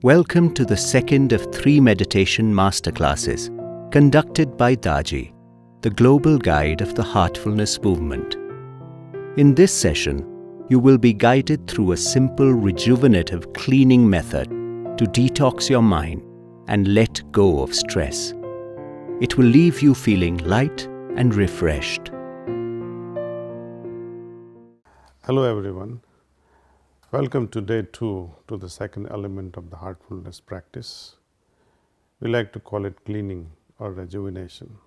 Welcome to the second of 3 meditation masterclasses conducted by Daji, the global guide of the Heartfulness movement. In this session, you will be guided through a simple rejuvenative cleaning method to detox your mind and let go of stress. It will leave you feeling light and refreshed. Hello everyone. Welcome to day 2 to the second element of the heartfulness practice. We like to call it cleaning or rejuvenation.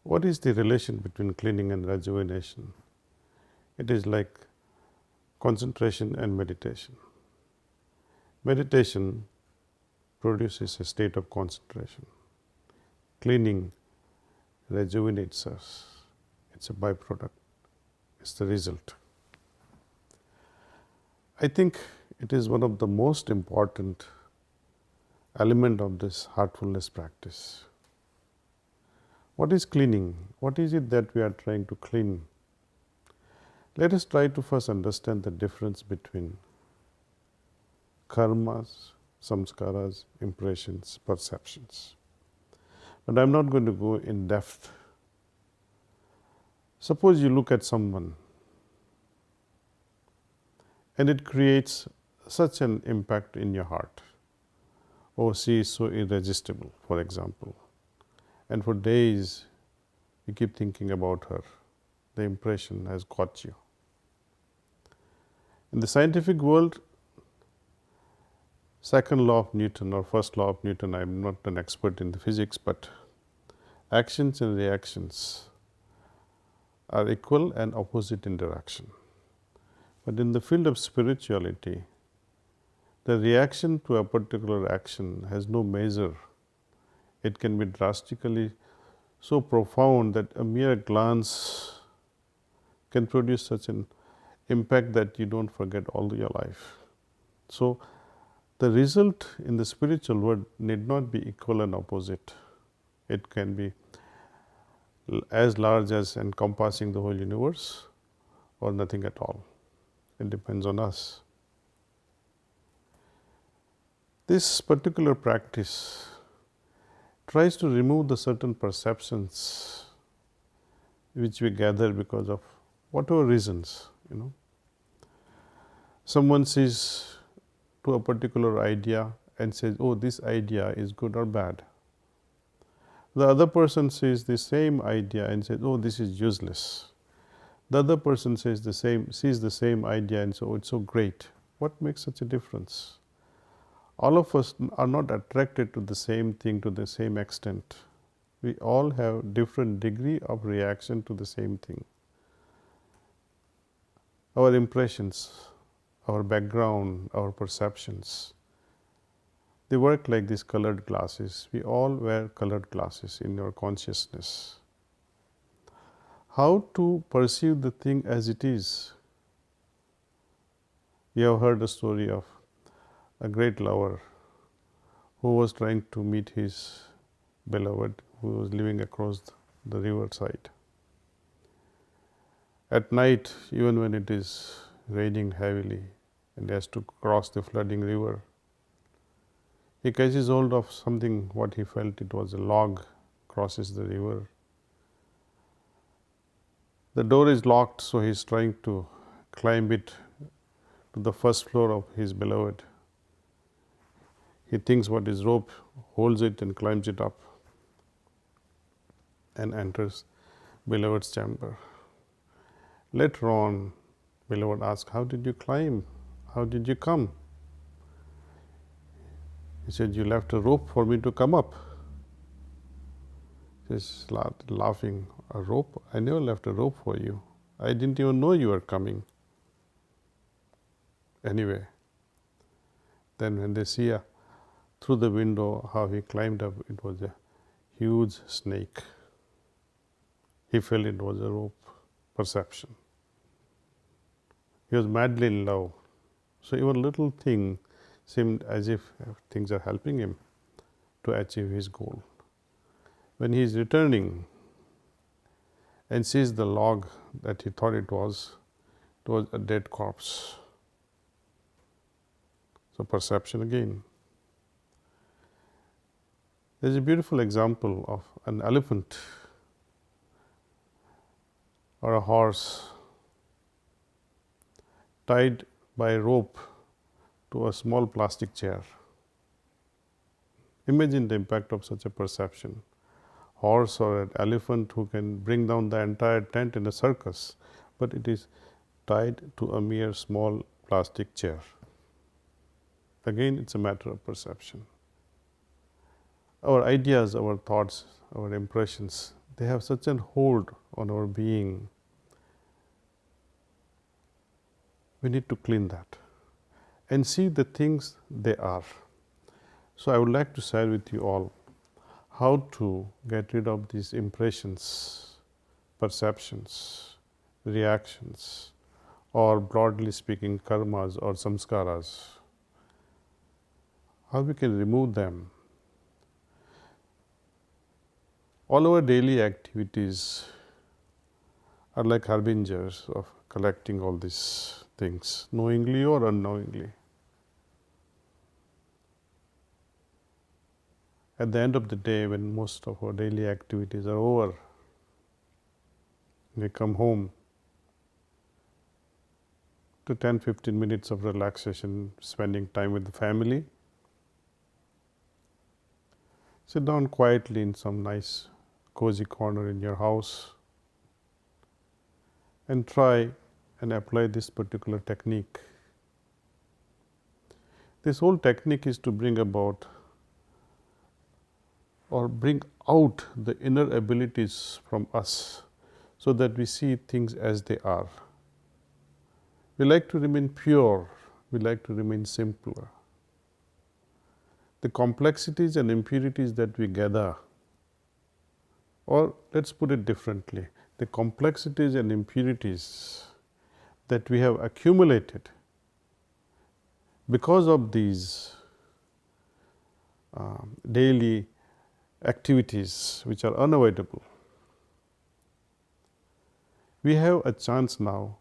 What is the relation between cleaning and rejuvenation? It is like concentration and meditation. Meditation produces a state of concentration. Cleaning rejuvenates us. It's a byproduct. It's the result. I think it is one of the most important element of this heartfulness practice. What is cleaning? What is it that we are trying to clean? Let us try to first understand the difference between karmas, samskaras, impressions, perceptions. But I am not going to go in depth. Suppose you look at someone and it creates such an impact in your heart. Oh, she is so irresistible, for example. And for days, you keep thinking about her. The impression has got you. In the scientific world, second law of Newton or first law of Newton, I am not an expert in the physics, but actions and reactions are equal and opposite in direction. But in the field of spirituality, the reaction to a particular action has no measure. It can be drastically so profound that a mere glance can produce such an impact that you don't forget all your life. So, the result in the spiritual world need not be equal and opposite. It can be as large as encompassing the whole universe or nothing at all. It depends on us. This particular practice tries to remove the certain perceptions which we gather because of whatever reasons, Someone sees to a particular idea and says, oh, this idea is good or bad. The other person sees the same idea and says, oh, this is useless. The other person sees the same idea and says, oh, it's so great. What makes such a difference? All of us are not attracted to the same thing to the same extent. We all have different degree of reaction to the same thing. Our impressions, our background, our perceptions, they work like these colored glasses. We all wear colored glasses in our consciousness. How to perceive the thing as it is? You have heard the story of a great lover who was trying to meet his beloved who was living across the riverside. At night, even when it is raining heavily and he has to cross the flooding river, he catches hold of something, what he felt it was a log, crosses the river. The door is locked, so he is trying to climb it to the first floor of his beloved. He thinks what is rope, holds it and climbs it up and enters beloved's chamber. Later on, beloved asks, how did you climb? How did you come? He said, you left a rope for me to come up. He is laughing, a rope? I never left a rope for you. I didn't even know you were coming. Anyway, then when they see through the window how he climbed up, it was a huge snake. He felt it was a rope. Perception. He was madly in love. So even little thing seemed as if things are helping him to achieve his goal. When he is returning and sees the log that he thought it was a dead corpse. So, perception again. There is a beautiful example of an elephant or a horse tied by a rope to a small plastic chair. Imagine the impact of such a perception. Horse or an elephant who can bring down the entire tent in a circus, but it is tied to a mere small plastic chair. Again, it's a matter of perception. Our ideas, our thoughts, our impressions, they have such a hold on our being. We need to clean that and see the things they are. So, I would like to share with you all how to get rid of these impressions, perceptions, reactions, or broadly speaking karmas or samskaras. How we can remove them. All our daily activities are like harbingers of collecting all these things, knowingly or unknowingly. At the end of the day, when most of our daily activities are over, we come home to 10-15 minutes of relaxation, spending time with the family. Sit down quietly in some nice cozy corner in your house and try and apply this particular technique. This whole technique is to bring about or bring out the inner abilities from us so that we see things as they are. We like to remain pure, we like to remain simpler. The complexities and impurities that we gather, or let us put it differently, the complexities and impurities that we have accumulated because of these daily activities which are unavoidable. We have a chance now,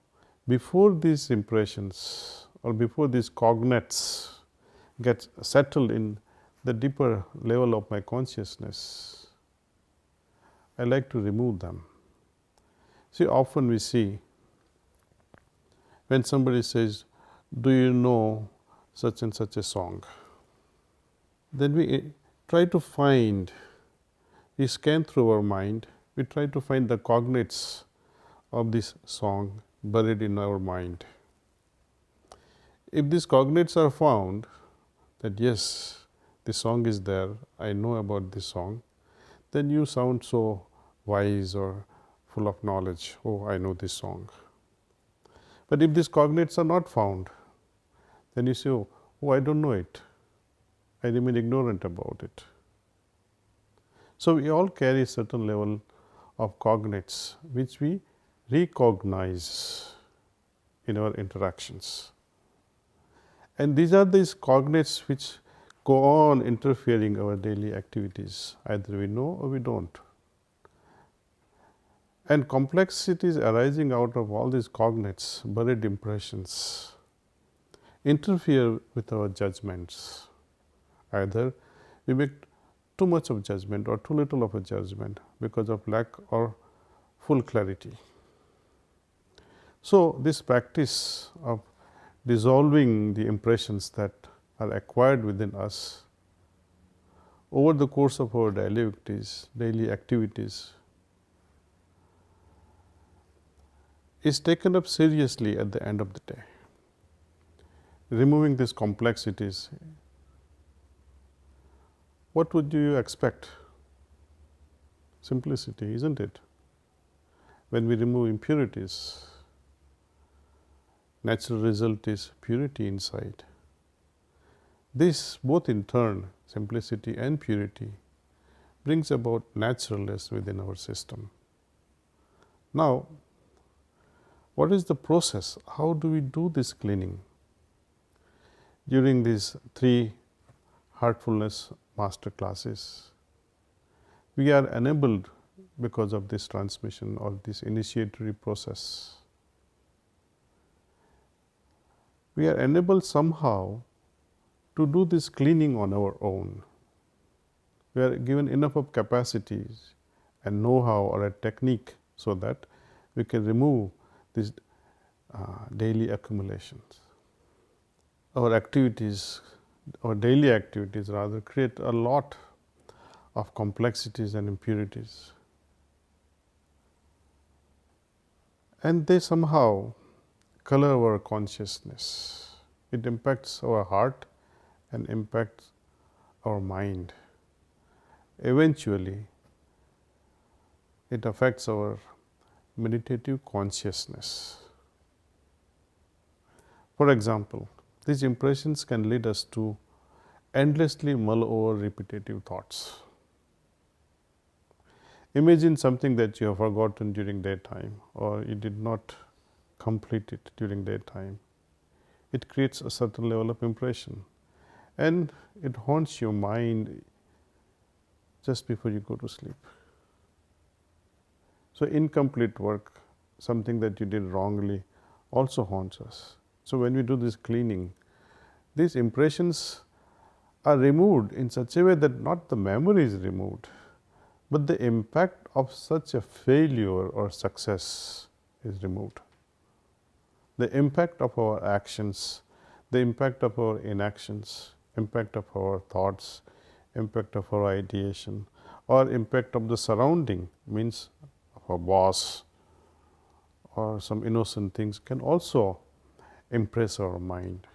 before these impressions or before these cognates get settled in the deeper level of my consciousness, I like to remove them. See, often we see when somebody says, do you know such and such a song? Then we try to find, we scan through our mind, we try to find the cognates of this song buried in our mind. If these cognates are found, that yes, the song is there, I know about this song, then you sound so wise or full of knowledge. Oh, I know this song. But if these cognates are not found, then you say, oh, I don't know it. I remain ignorant about it. So, we all carry a certain level of cognates which we recognize in our interactions. And these are these cognates which go on interfering our daily activities. Either we know or we don't. And complexities arising out of all these cognates, buried impressions, interfere with our judgments. Either we make too much of judgment or too little of a judgment because of lack or full clarity. So, this practice of dissolving the impressions that are acquired within us over the course of our daily activities is taken up seriously at the end of the day. Removing these complexities, what would you expect? Simplicity, isn't it? When we remove impurities, natural result is purity inside. This both in turn, simplicity and purity, brings about naturalness within our system. Now, what is the process? How do we do this cleaning? During these 3 Heartfulness Masterclasses, we are enabled because of this transmission or this initiatory process. We are enabled somehow to do this cleaning on our own. We are given enough of capacities and know-how or a technique so that we can remove these daily accumulations. Our activities, our daily activities rather, create a lot of complexities and impurities. And they somehow color our consciousness. It impacts our heart and impacts our mind. Eventually, it affects our meditative consciousness. For example, these impressions can lead us to endlessly mull over repetitive thoughts. Imagine something that you have forgotten during daytime or you did not complete it during daytime. It creates a certain level of impression and it haunts your mind just before you go to sleep. So, incomplete work, something that you did wrongly, also haunts us. So, when we do this cleaning, these impressions are removed in such a way that not the memory is removed, but the impact of such a failure or success is removed. The impact of our actions, the impact of our inactions, impact of our thoughts, impact of our ideation, or impact of the surrounding, means of a boss or some innocent things, can also impress our mind.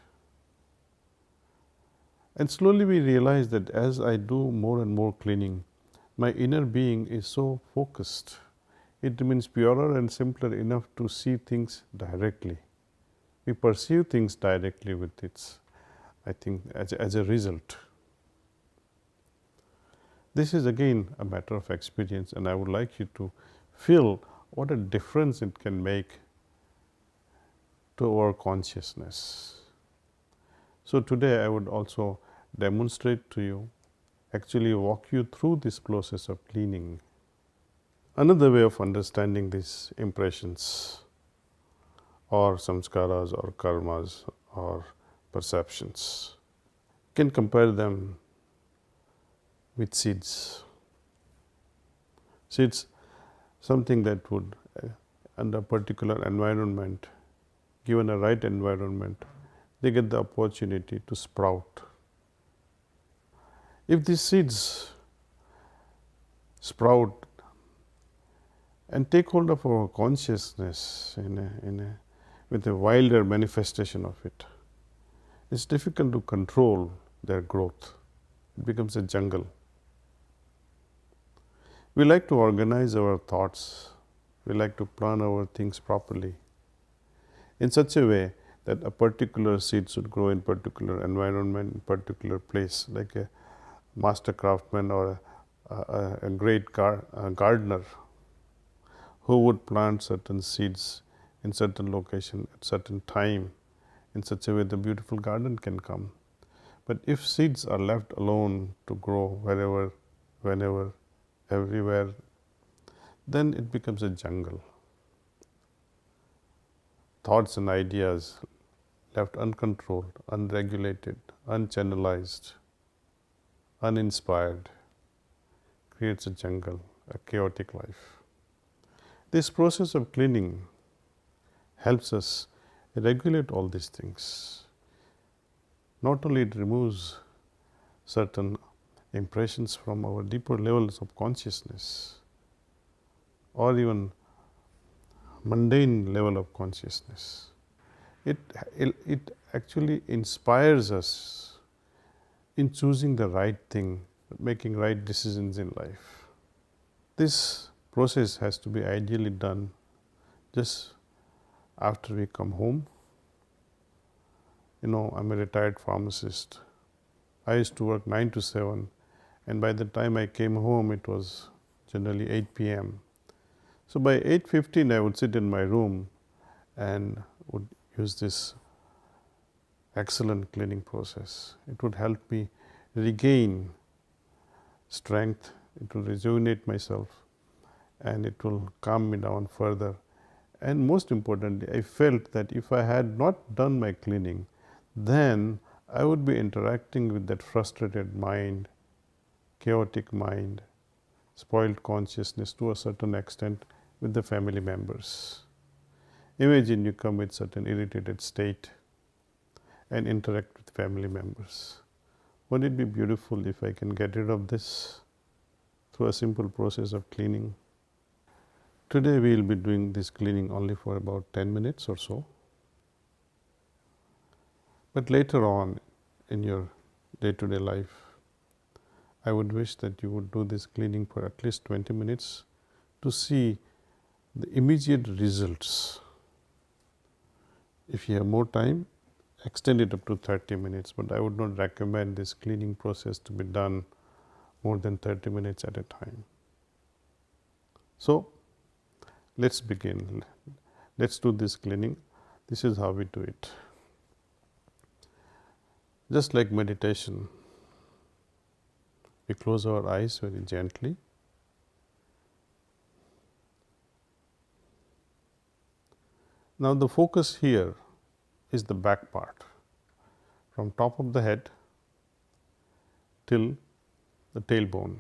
And slowly we realize that as I do more and more cleaning, my inner being is so focused. It remains purer and simpler enough to see things directly. We perceive things directly with its, I think, as a result. This is again a matter of experience, and I would like you to feel what a difference it can make to our consciousness. So, today I would also demonstrate to you, actually walk you through this process of cleaning. Another way of understanding these impressions or samskaras or karmas or perceptions, can compare them with seeds. Seeds, something that would, under a particular environment, given a right environment, they get the opportunity to sprout. If these seeds sprout and take hold of our consciousness with a wilder manifestation of it, it's difficult to control their growth. It becomes a jungle. We like to organize our thoughts. We like to plan our things properly in such a way that a particular seed should grow in particular environment, in particular place, like a master craftsman or a great gardener who would plant certain seeds in certain location at certain time, in such a way the beautiful garden can come. But if seeds are left alone to grow wherever, whenever, everywhere, then it becomes a jungle. Thoughts and ideas left uncontrolled, unregulated, unchannelized, uninspired, creates a jungle, a chaotic life. This process of cleaning helps us regulate all these things. Not only it removes certain impressions from our deeper levels of consciousness or even mundane level of consciousness, it actually inspires us in choosing the right thing, making right decisions in life. This process has to be ideally done just after we come home. You know, I'm a retired pharmacist. I used to work 9 to 7, and by the time I came home, it was generally 8 p.m. So by 8:15, I would sit in my room and would use this excellent cleaning process. It would help me regain strength, it will rejuvenate myself, and it will calm me down further. And most importantly, I felt that if I had not done my cleaning, then I would be interacting with that frustrated mind, chaotic mind, spoiled consciousness to a certain extent with the family members. Imagine you come with certain irritated state and interact with family members. Wouldn't it be beautiful if I can get rid of this through a simple process of cleaning? Today we will be doing this cleaning only for about 10 minutes or so. But later on in your day-to-day life, I would wish that you would do this cleaning for at least 20 minutes to see the immediate results. If you have more time, extend it up to 30 minutes, but I would not recommend this cleaning process to be done more than 30 minutes at a time. So, let's begin. Let's do this cleaning. This is how we do it. Just like meditation, we close our eyes very gently. Now, the focus here is the back part, from top of the head till the tailbone,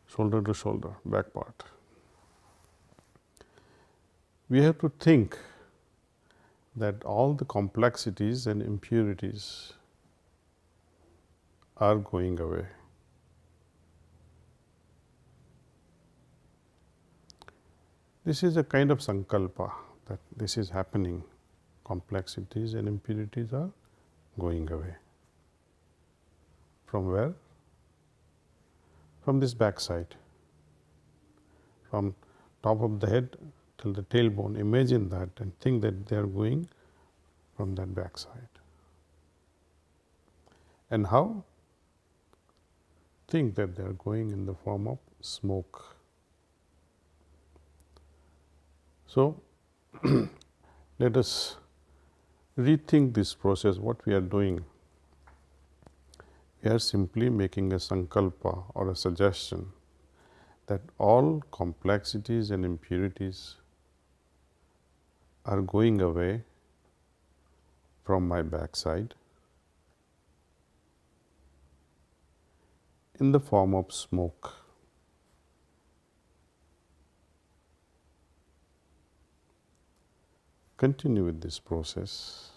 shoulder to shoulder, back part. We have to think that all the complexities and impurities are going away. This is a kind of sankalpa that this is happening. Complexities and impurities are going away. From where? From this back side. From top of the head till the tailbone. Imagine that and think that they are going from that back side. And how? Think that they are going in the form of smoke. So, let us rethink this process. What we are doing, we are simply making a sankalpa or a suggestion that all complexities and impurities are going away from my backside in the form of smoke. Continue with this process.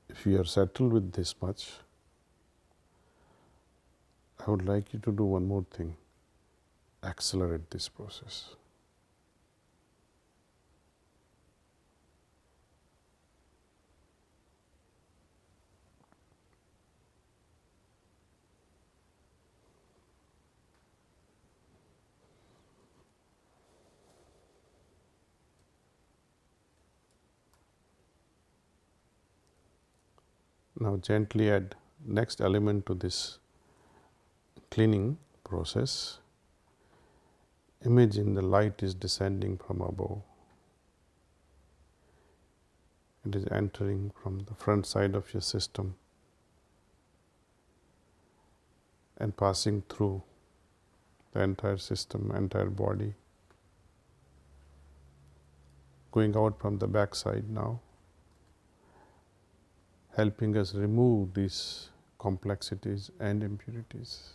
If you are settled with this much, I would like you to do one more thing. Accelerate this process. Now, gently add next element to this cleaning process. Imagine the light is descending from above. It is entering from the front side of your system and passing through the entire system, entire body, going out from the back side now, helping us remove these complexities and impurities.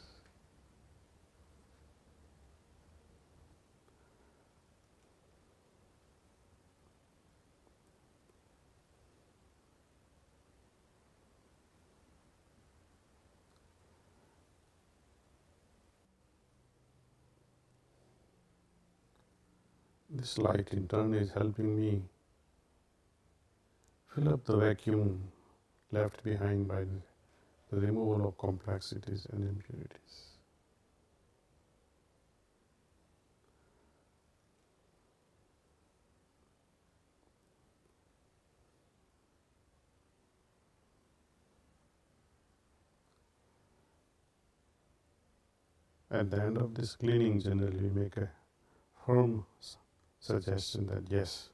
This light in turn is helping me fill up the vacuum left behind by the the removal of complexities and impurities. At the end of this cleaning, generally we make a firm suggestion that yes,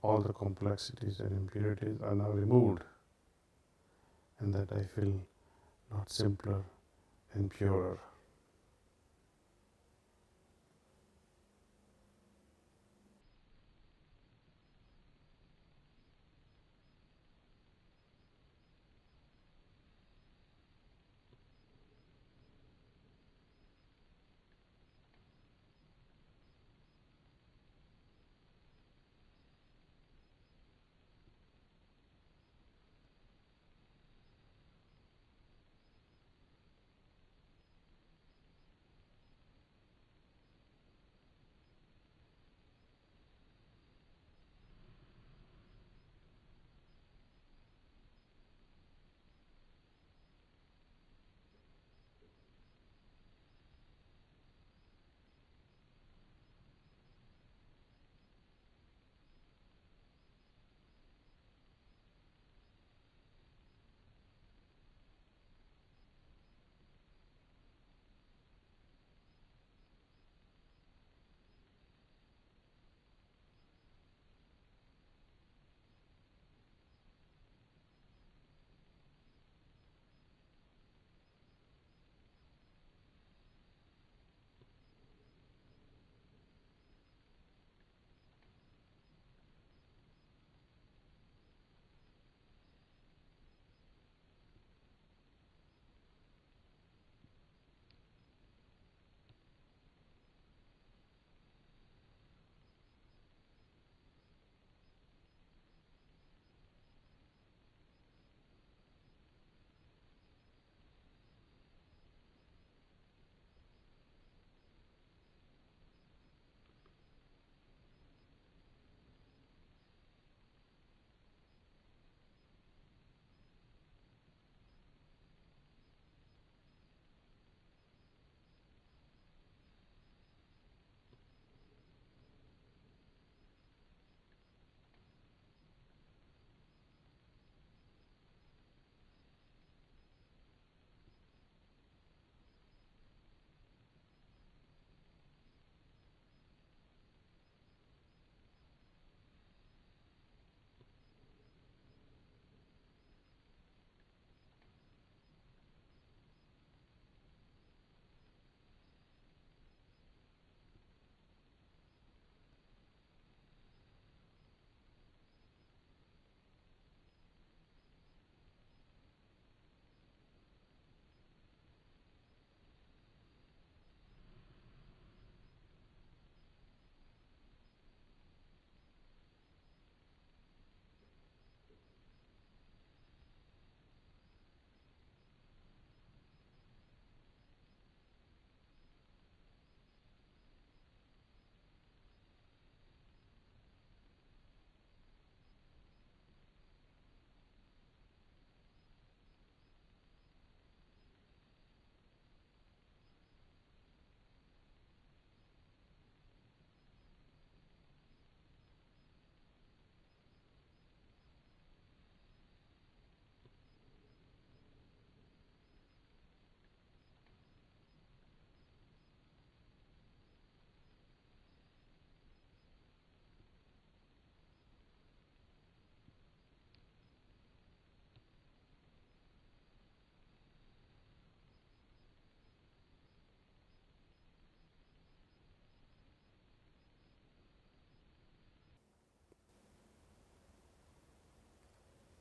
all the complexities and impurities are now removed, and that I feel not simpler and purer.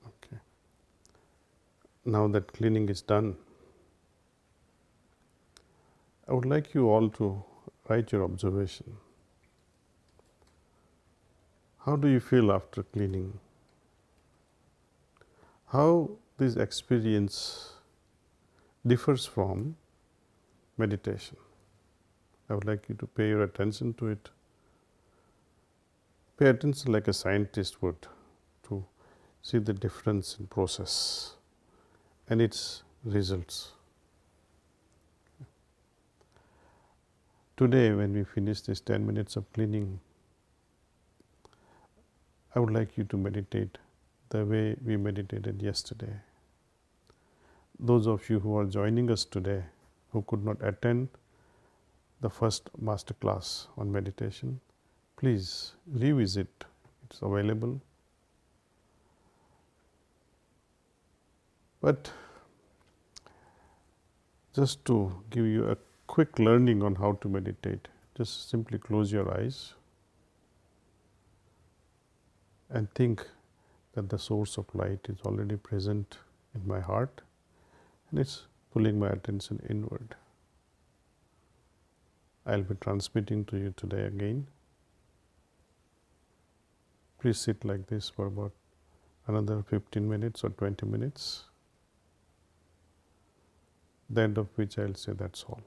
Okay. Now that cleaning is done, I would like you all to write your observation. How do you feel after cleaning? How this experience differs from meditation? I would like you to pay your attention to it. Pay attention like a scientist would to see the difference in process and its results. Today, when we finish this 10 minutes of cleaning, I would like you to meditate the way we meditated yesterday. Those of you who are joining us today who could not attend the first masterclass on meditation, please revisit. It's available. But just to give you a quick learning on how to meditate, just simply close your eyes and think that the source of light is already present in my heart and it's pulling my attention inward. I'll be transmitting to you today again. Please sit like this for about another 15 minutes or 20 minutes, the end of which I'll say that's all.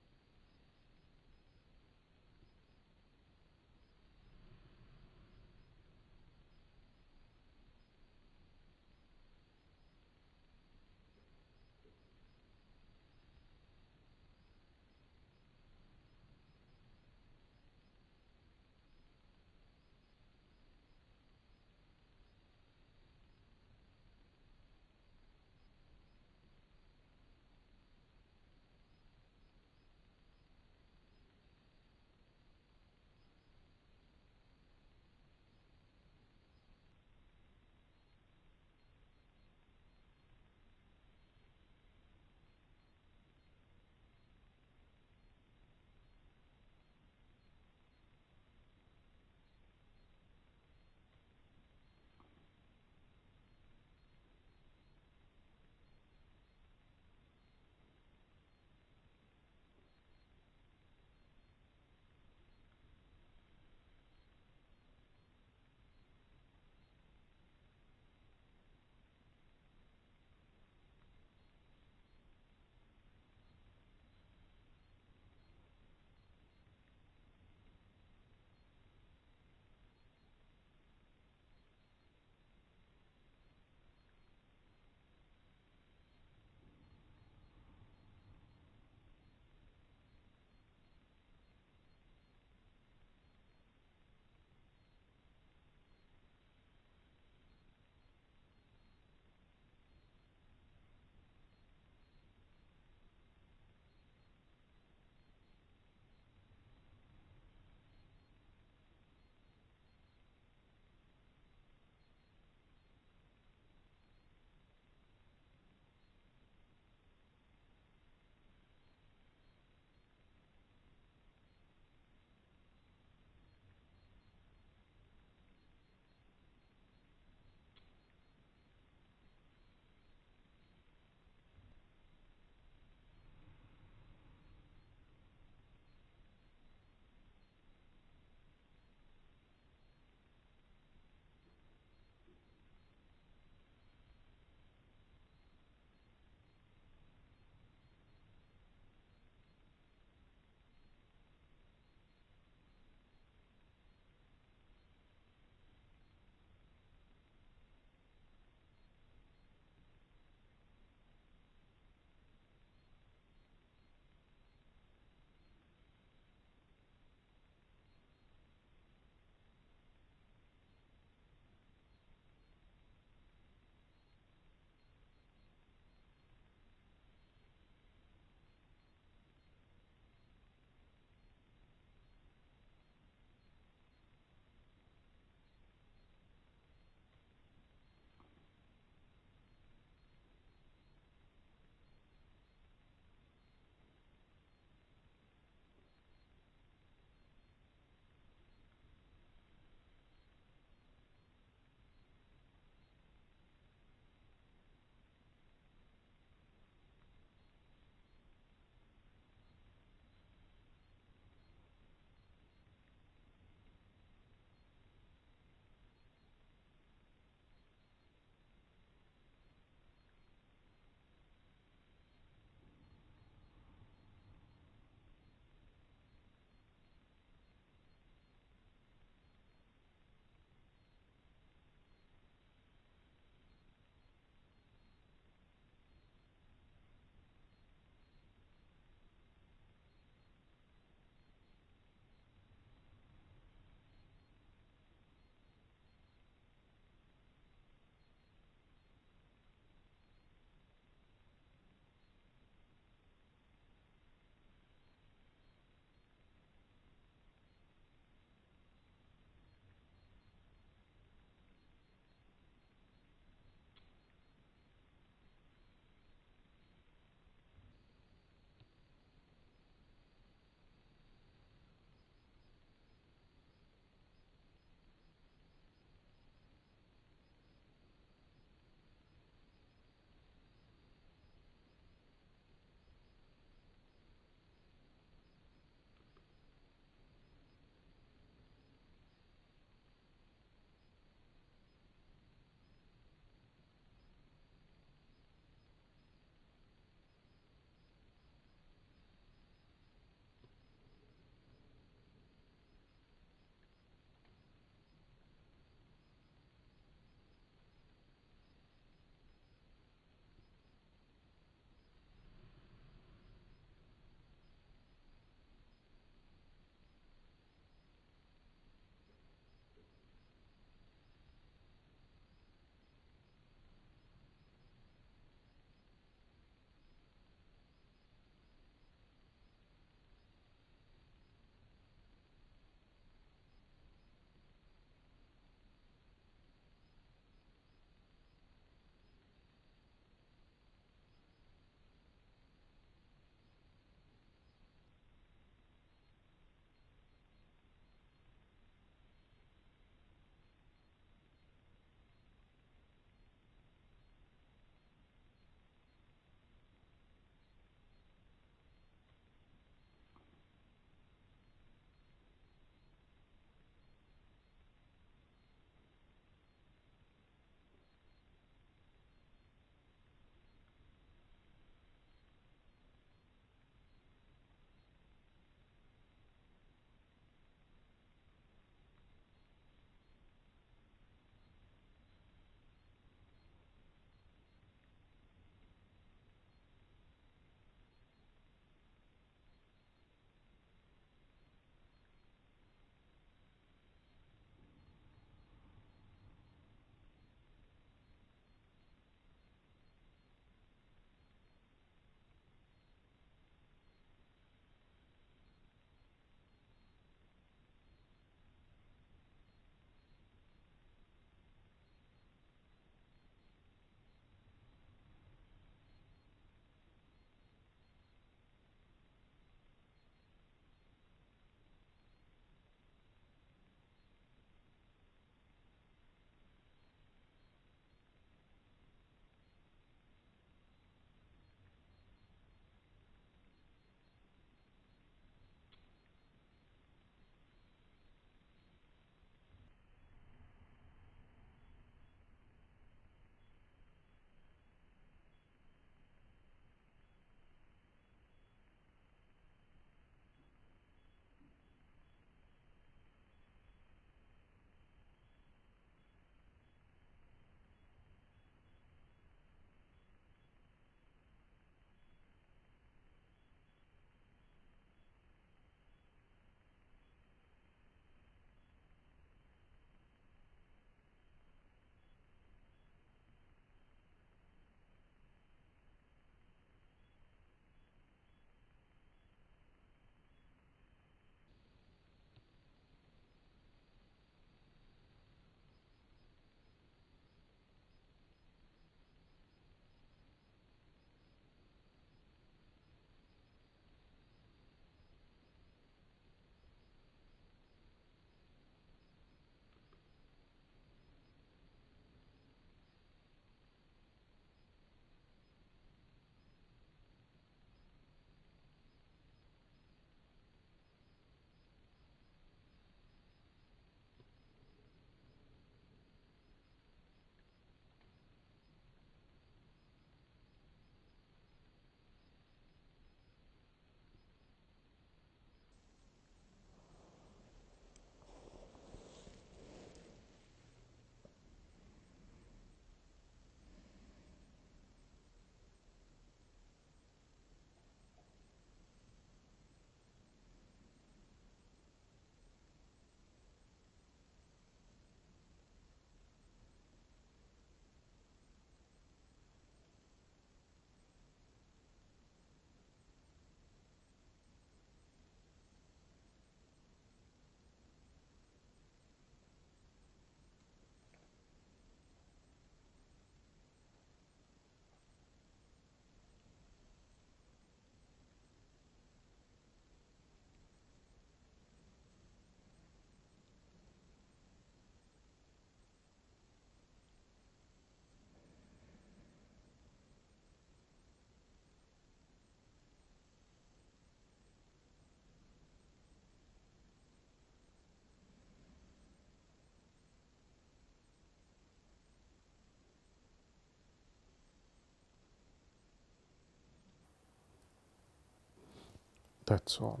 That's all.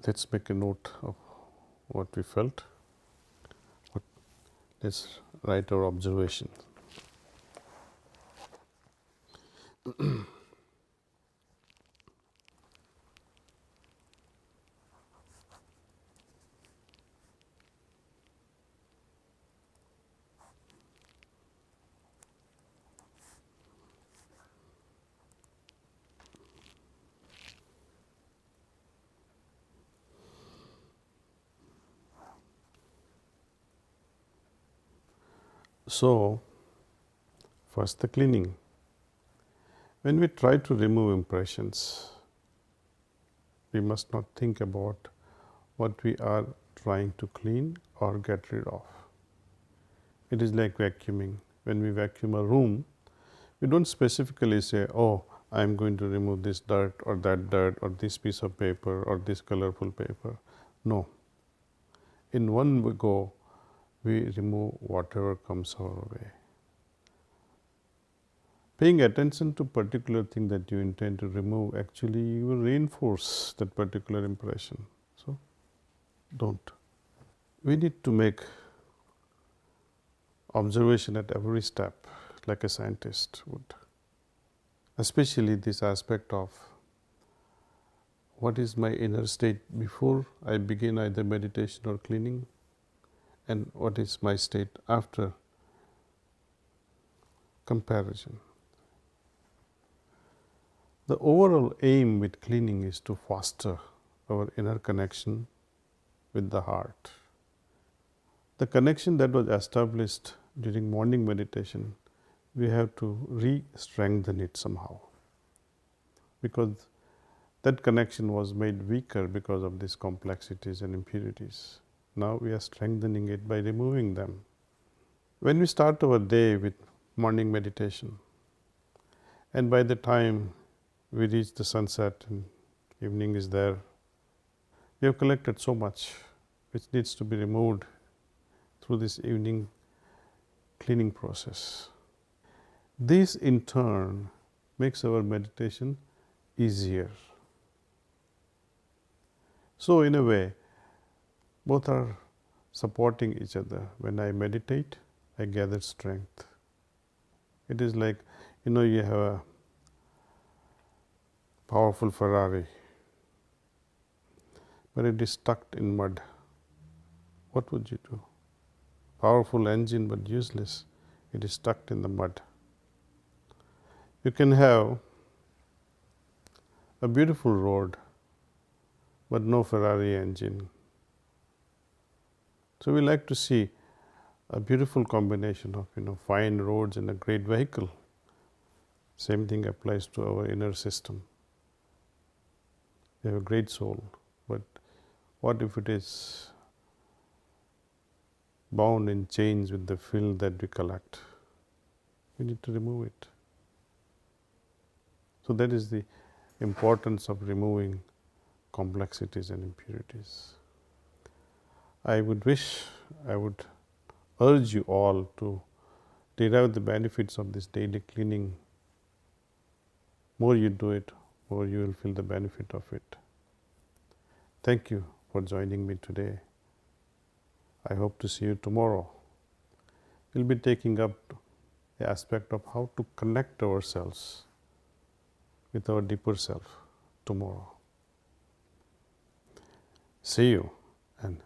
Let's make a note of what we felt. Let's write our observation. So, first the cleaning. When we try to remove impressions, we must not think about what we are trying to clean or get rid of. It is like vacuuming. When we vacuum a room, we don't specifically say, oh, I am going to remove this dirt or this piece of paper or this colorful paper. No. In one go, we remove whatever comes our way. Paying attention to particular thing that you intend to remove, actually you will reinforce that particular impression. So, don't. We need to make observation at every step, like a scientist would. Especially this aspect of what is my inner state before I begin either meditation or cleaning, and what is my state after comparison. The overall aim with cleaning is to foster our inner connection with the heart. The connection that was established during morning meditation, we have to re-strengthen it somehow, because that connection was made weaker because of these complexities and impurities. Now we are strengthening it by removing them. When we start our day with morning meditation, and by the time we reach the sunset and evening is there, we have collected so much which needs to be removed through this evening cleaning process. This in turn makes our meditation easier. So in a way, both are supporting each other. When I meditate, I gather strength. It is like, you have a powerful Ferrari, but it is stuck in mud. What would you do? Powerful engine but useless. It is stuck in the mud. You can have a beautiful road, but no Ferrari engine. So we like to see a beautiful combination of fine roads and a great vehicle. Same thing applies to our inner system. We have a great soul, but what if it is bound in chains with the filth that we collect? We need to remove it. So that is the importance of removing complexities and impurities. I would urge you all to derive the benefits of this daily cleaning. More you do it, more you will feel the benefit of it. Thank you for joining me today. I hope to see you tomorrow. We will be taking up the aspect of how to connect ourselves with our deeper self tomorrow. See you and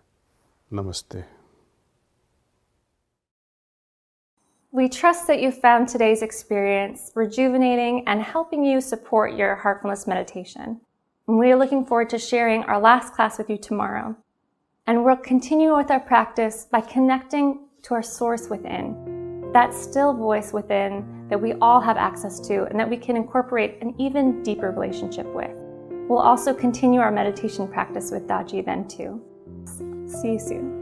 namaste. We trust that you found today's experience rejuvenating and helping you support your Heartfulness meditation. And we are looking forward to sharing our last class with you tomorrow. And we'll continue with our practice by connecting to our source within, that still voice within that we all have access to and that we can incorporate an even deeper relationship with. We'll also continue our meditation practice with Daji then too. See you soon.